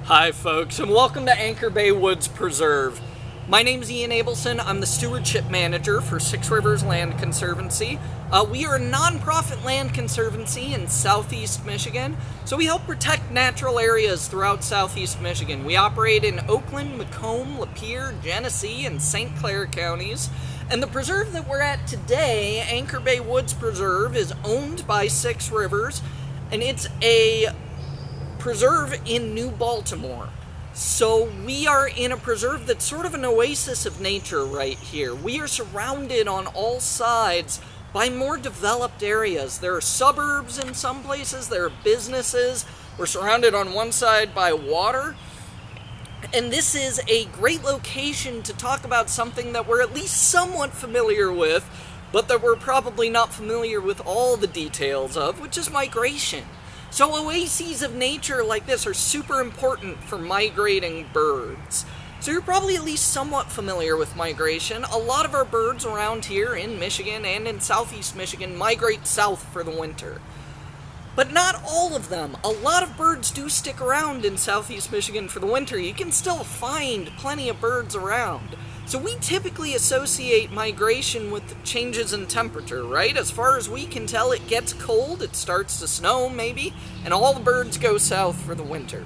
Hi folks, and welcome to Anchor Bay Woods Preserve. My name's Ian Abelson. I'm the Stewardship Manager for Six Rivers Land Conservancy. We are a non-profit land conservancy in southeast Michigan, so we help protect natural areas throughout southeast Michigan. We operate in Oakland, Macomb, Lapeer, Genesee, and St. Clair counties. And the preserve that we're at today, Anchor Bay Woods Preserve, is owned by Six Rivers, and it's a preserve in New Baltimore. So we are in a preserve that's sort of an oasis of nature right here. We are surrounded on all sides by more developed areas. There are suburbs in some places, there are businesses. We're surrounded on one side by water. And this is a great location to talk about something that we're at least somewhat familiar with, but that we're probably not familiar with all the details of, which is migration. So oases of nature like this are super important for migrating birds. So you're probably at least somewhat familiar with migration. A lot of our birds around here in Michigan and in southeast Michigan migrate south for the winter. But not all of them. A lot of birds do stick around in southeast Michigan for the winter. You can still find plenty of birds around. So we typically associate migration with changes in temperature, right? As far as we can tell, it gets cold, it starts to snow maybe, and all the birds go south for the winter.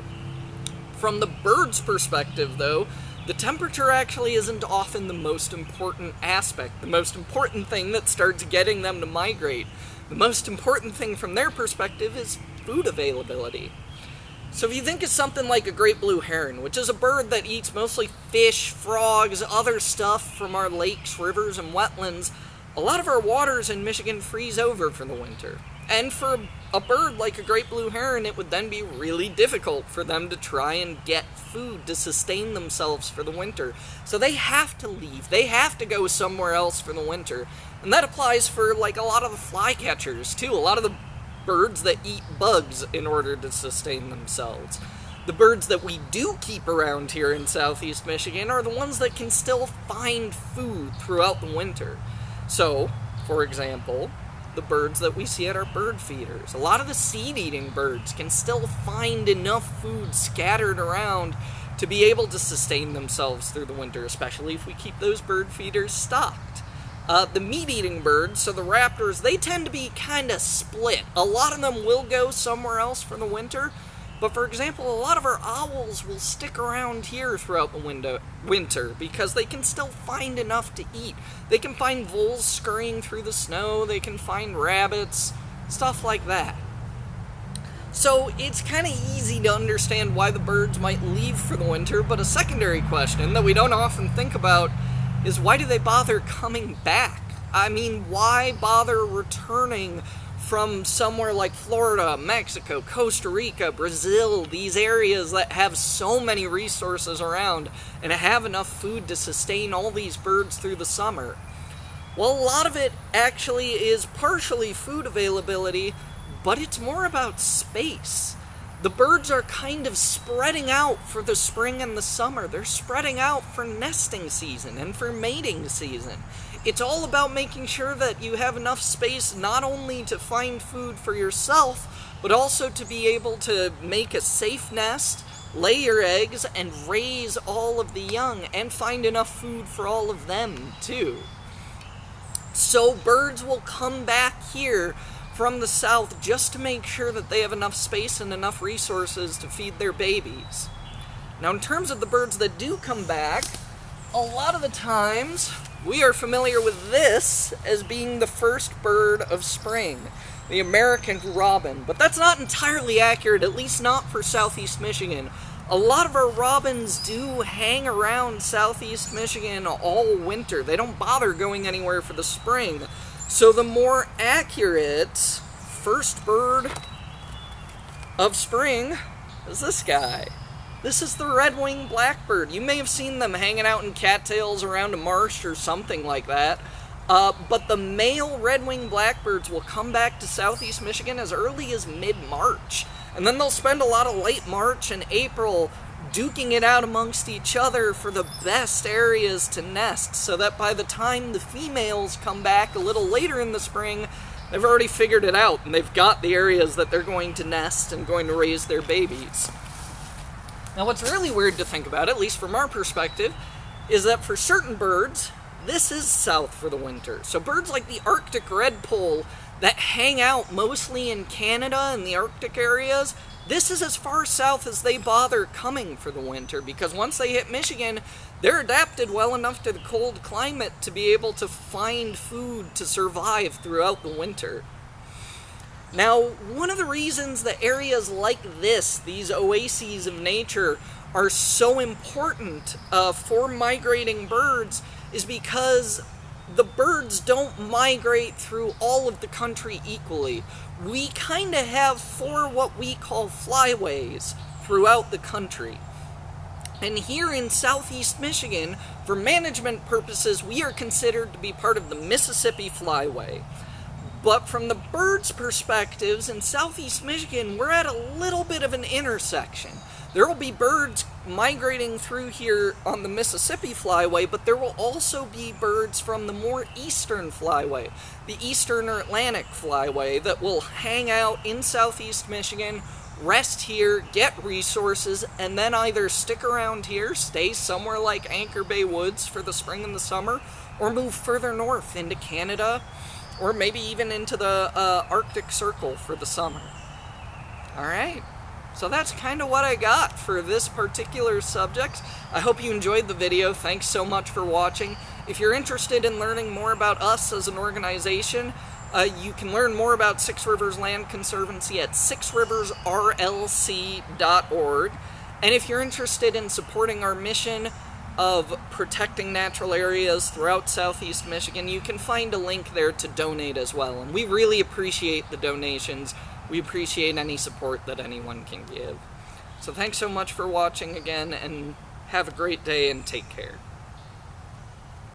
From the bird's perspective, though, the temperature actually isn't often the most important aspect, the most important thing that starts getting them to migrate. The most important thing from their perspective is food availability. So if you think of something like a great blue heron, which is a bird that eats mostly fish, frogs, other stuff from our lakes, rivers, and wetlands, a lot of our waters in Michigan freeze over for the winter. And for a bird like a great blue heron, it would then be really difficult for them to try and get food to sustain themselves for the winter. So they have to leave. They have to go somewhere else for the winter. And that applies for like a lot of the flycatchers too. A lot of the birds that eat bugs in order to sustain themselves. The birds that we do keep around here in southeast Michigan are the ones that can still find food throughout the winter. So, for example, the birds that we see at our bird feeders. A lot of the seed-eating birds can still find enough food scattered around to be able to sustain themselves through the winter, especially if we keep those bird feeders stocked. The meat-eating birds, so the raptors, they tend to be kind of split. A lot of them will go somewhere else for the winter, but for example, a lot of our owls will stick around here throughout the winter because they can still find enough to eat. They can find voles scurrying through the snow, they can find rabbits, stuff like that. So it's kind of easy to understand why the birds might leave for the winter, but a secondary question that we don't often think about is why do they bother coming back? I mean, why bother returning from somewhere like Florida, Mexico, Costa Rica, Brazil, these areas that have so many resources around and have enough food to sustain all these birds through the summer? Well, a lot of it actually is partially food availability, but it's more about space. The birds are kind of spreading out for the spring and the summer. They're spreading out for nesting season and for mating season. It's all about making sure that you have enough space not only to find food for yourself, but also to be able to make a safe nest, lay your eggs, and raise all of the young, and find enough food for all of them, too. So birds will come back here from the south just to make sure that they have enough space and enough resources to feed their babies. Now, in terms of the birds that do come back, a lot of the times we are familiar with this as being the first bird of spring, the American robin. But that's not entirely accurate, at least not for southeast Michigan. A lot of our robins do hang around southeast Michigan all winter. They don't bother going anywhere for the spring. So the more accurate first bird of spring is this guy. This is the red-winged blackbird. You may have seen them hanging out in cattails around a marsh or something like that. But the male red-winged blackbirds will come back to southeast Michigan as early as mid-March. And then they'll spend a lot of late March and April duking it out amongst each other for the best areas to nest, so that by the time the females come back a little later in the spring, they've already figured it out, and they've got the areas that they're going to nest and going to raise their babies. Now what's really weird to think about, at least from our perspective, is that for certain birds, this is south for the winter. So birds like the Arctic redpoll that hang out mostly in Canada and the Arctic areas, this is as far south as they bother coming for the winter, because once they hit Michigan, they're adapted well enough to the cold climate to be able to find food to survive throughout the winter. Now, one of the reasons that areas like this, these oases of nature, are so important for migrating birds is because the birds don't migrate through all of the country equally. We kind of have 4 what we call flyways throughout the country. And here in southeast Michigan, for management purposes, we are considered to be part of the Mississippi Flyway. But from the birds' perspectives, in southeast Michigan, we're at a little bit of an intersection. There will be birds migrating through here on the Mississippi Flyway, but there will also be birds from the more eastern flyway, the Eastern or Atlantic Flyway, that will hang out in southeast Michigan, rest here, get resources, and then either stick around here, stay somewhere like Anchor Bay Woods for the spring and the summer, or move further north into Canada, or maybe even into the Arctic Circle for the summer. Alright, so that's kind of what I got for this particular subject. I hope you enjoyed the video. Thanks so much for watching. If you're interested in learning more about us as an organization, you can learn more about Six Rivers Land Conservancy at sixriversrlc.org. And if you're interested in supporting our mission of protecting natural areas throughout southeast Michigan, you can find a link there to donate as well. And we really appreciate the donations. We appreciate any support that anyone can give. So thanks so much for watching again, and have a great day and take care.